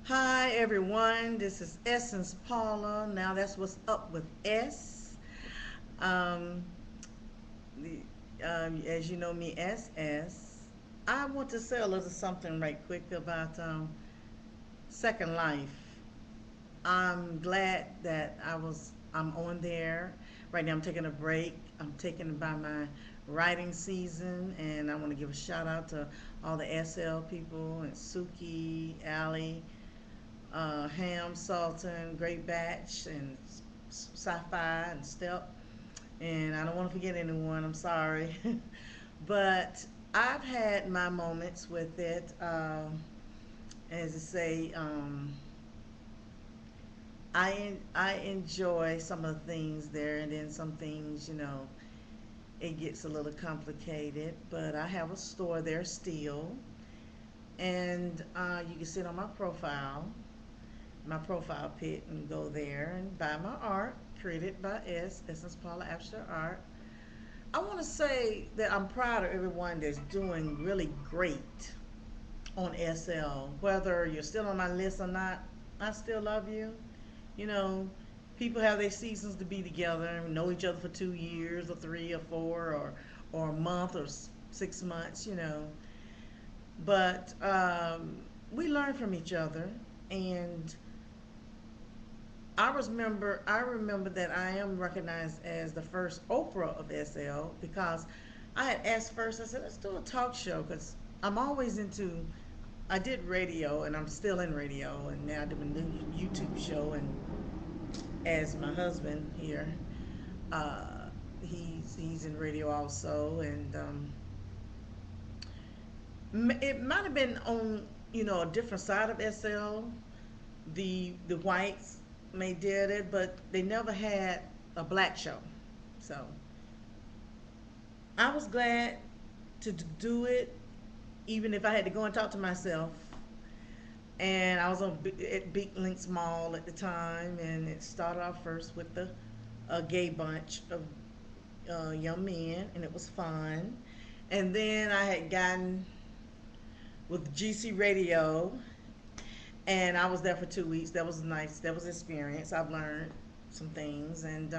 Hi everyone, this is Essence Paula. Now that's what's up with S. Um, as you know me as S. I want to say a little something right quick about Second Life. I'm glad that I'm on there. Right now I'm taking a break. I'm taking by my writing season, and I want to give a shout out to all the SL people and Suki, Allie, Ham, Sultan, Great Batch, and Sci-Fi and Step. And I don't want to forget anyone. I'm sorry, but I've had my moments with it. As I say, I enjoy some of the things there, and then some things, it gets a little complicated. But I have a store there still, and you can sit on my profile pic, and go there and buy my art created by Essence Paula Abstract Art. I want to say that I'm proud of everyone that's doing really great on SL. Whether you're still on my list or not, I still love you. You know, people have their seasons to be together and know each other for 2 years or three or four or a month or 6 months. But we learn from each other, and I remember that I am recognized as the first Oprah of SL because I had asked first. I said, let's do a talk show because I'm always into. I did radio and I'm still in radio, and now I do a new YouTube show. And as my husband here, he's in radio also, and it might have been on a different side of SL. The whites may did it, but they never had a black show. So I was glad to do it, even if I had to go and talk to myself. And I was at Big Links Mall at the time, and it started off first with the a gay bunch of young men, and it was fun. And then I had gotten with GC Radio, and I was there for 2 weeks. That was nice. That was an experience. I've learned some things, and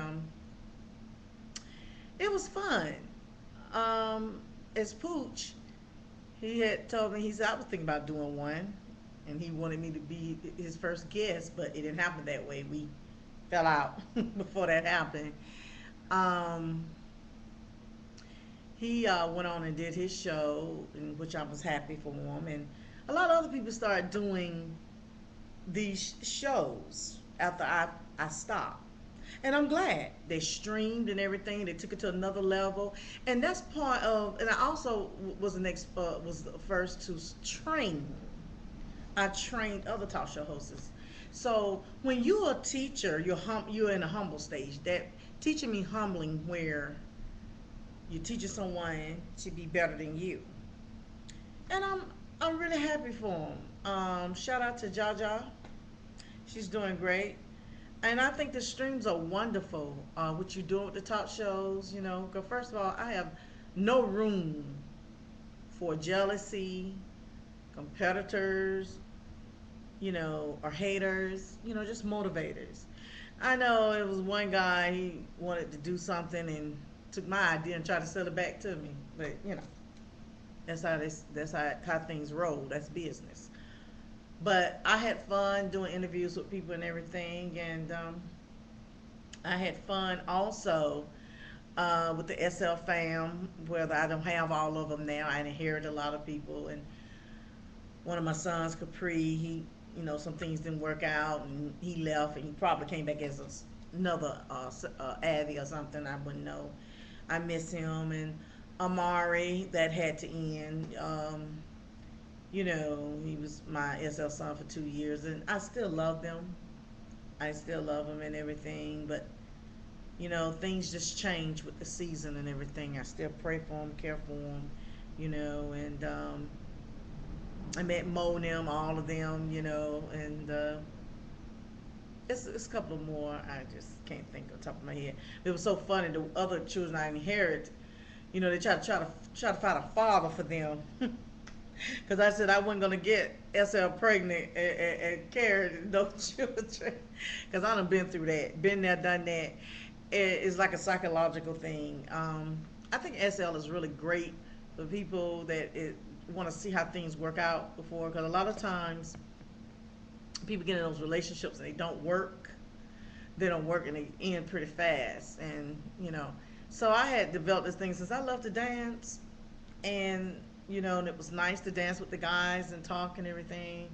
it was fun. As Pooch, he had told me, he said I was thinking about doing one, and he wanted me to be his first guest, but it didn't happen that way. We fell out before that happened. Um, he went on and did his show, in which I was happy for him, and a lot of other people started doing these shows after I stopped. And I'm glad they streamed and everything. They took it to another level, and that's part of. And I also was the first to train. I trained other talk show hosts. So when you're a teacher, you're in a humble stage. That teaching me humbling, where you're teaching someone to be better than you, and I'm really happy for them. Shout out to Jaja. She's doing great. And I think the streams are wonderful. What you're doing with the talk shows, because first of all, I have no room for jealousy, competitors, or haters, just motivators. I know it was one guy, he wanted to do something and took my idea and tried to sell it back to me. But, that's how things roll. That's business. But I had fun doing interviews with people and everything, and I had fun also with the SL fam, whether I don't have all of them now. I inherited a lot of people, and one of my sons, Capri, some things didn't work out, and he left, and he probably came back as another Abby or something. I wouldn't know. I miss him, and Amari, that had to end. He was my SL son for 2 years, and I still love them. I still love him and everything, but things just change with the season and everything. I still pray for him, care for him, and I met Mo and them, all of them, and it's a couple of more. I just can't think on top of my head. It was so funny. The other children I inherit, they try to find a father for them. Because I said I wasn't going to get SL pregnant and carry no children. Because I done been through that. Been there, done that. It's like a psychological thing. I think SL is really great for people that want to see how things work out before. Because a lot of times people get in those relationships and they don't work. They don't work and they end pretty fast. And, so I had developed this thing since I love to dance. And and it was nice to dance with the guys and talk and everything.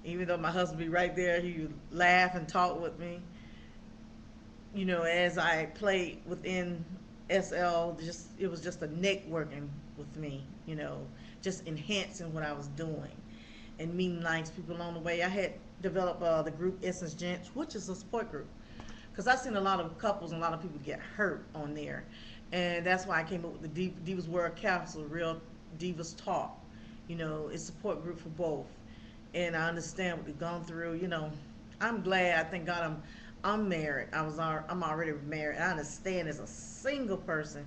Even though my husband be right there, he would laugh and talk with me. As I played within SL, just it was just a networking with me. Just enhancing what I was doing and meeting nice people along the way. I had developed the group Essence Gents, which is a support group, because I've seen a lot of couples and a lot of people get hurt on there, and that's why I came up with the Divas World Council, Real Divas Talk. It's a support group for both, and I understand what they've gone through. I'm glad. I thank God I'm married. I'm already married. I understand as a single person.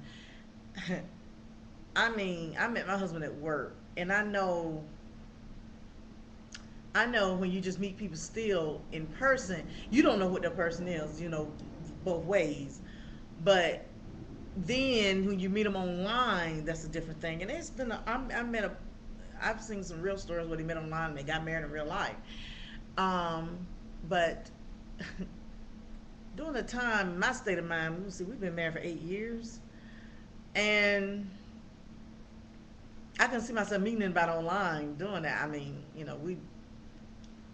I mean, I met my husband at work, and I know when you just meet people still in person, you don't know what the person is, both ways. But then when you meet them online, that's a different thing. And it's been, I've seen some real stories where they met online and they got married in real life. But during the time, my state of mind, we've been married for 8 years. And I can see myself meeting anybody online doing that. I mean,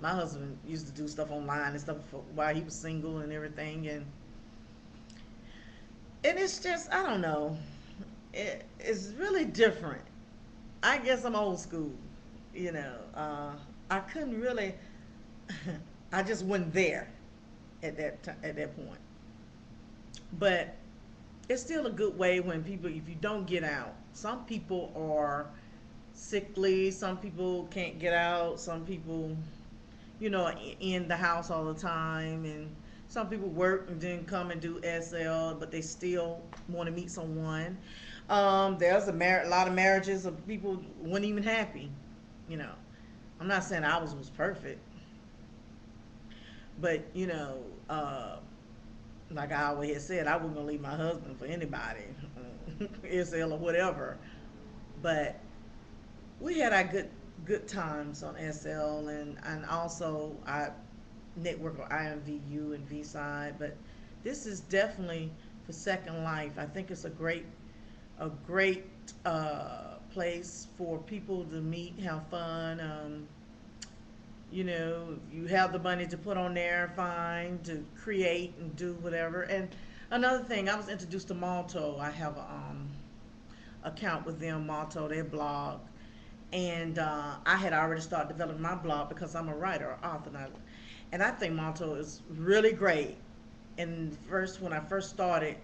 my husband used to do stuff online and stuff while he was single and everything, and it's just, I don't know, it's really different. I guess I'm old school, you know. I couldn't really, I just wasn't there at that point. But it's still a good way when people, if you don't get out. Some people are sickly. Some people can't get out. Some people, in the house all the time, and some people work and then come and do SL, but they still want to meet someone. There's a lot of marriages of people weren't even happy. You know, I'm not saying ours was perfect, but like I always said, I wasn't gonna leave my husband for anybody, SL or whatever. But we had our good times on SL, and also I network on IMVU and V side. But this is definitely for Second Life. I think it's a great place for people to meet, have fun. You have the money to put on there, fine, to create and do whatever. And another thing, I was introduced to Malto. I have a account with them, Malto, their blog. And I had already started developing my blog because I'm a writer, author, and I think Malto is really great. And when I first started,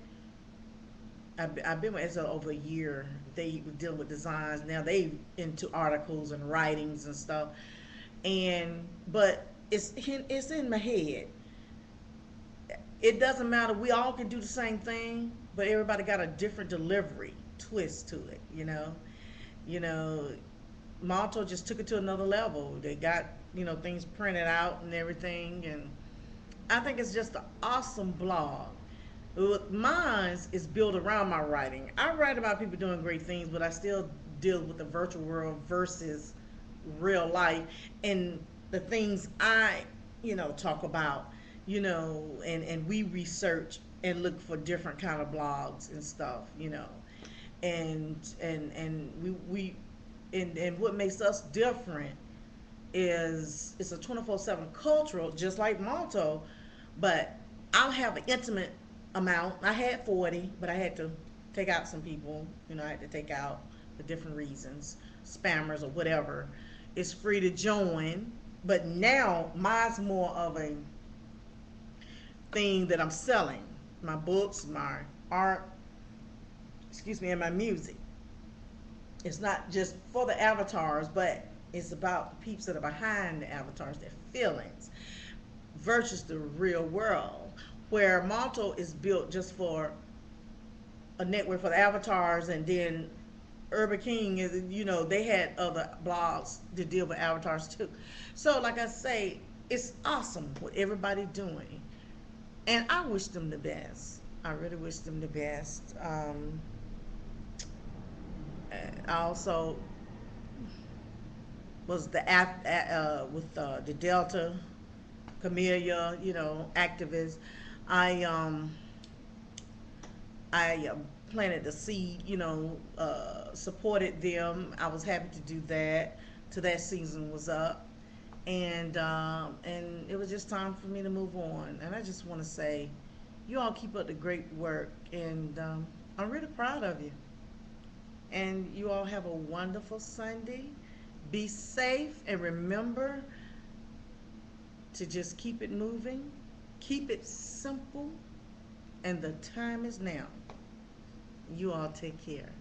I've been with SL over a year. They were dealing with designs. Now they into articles and writings and stuff. But it's in my head. It doesn't matter. We all can do the same thing, but everybody got a different delivery twist to it. You know, Malto just took it to another level. They got things printed out and everything, and I think it's just an awesome blog. Mine is built around my writing. I write about people doing great things, but I still deal with the virtual world versus real life, and the things I talk about, and we research and look for different kind of blogs and stuff, and we and what makes us different is it's a 24/7 cultural, just like Malto, but I'll have an intimate amount. I had 40, but I had to take out some people. I had to take out for different reasons, spammers or whatever. It's free to join, but now mine's more of a thing that I'm selling. My books, my art, and my music. It's not just for the avatars, but it's about the peeps that are behind the avatars, their feelings, versus the real world, where Malto is built just for a network for the avatars, and then Urban King is, they had other blogs to deal with avatars too. So, like I say, it's awesome what everybody doing, and I wish them the best. I really wish them the best. I also was with the Delta Camellia, activists. I um, I planted the seed, supported them. I was happy to do that till that season was up, and it was just time for me to move on. And I just want to say, you all keep up the great work, and I'm really proud of you. And you all have a wonderful Sunday. Be safe, and remember to just keep it moving, keep it simple, and the time is now. You all take care.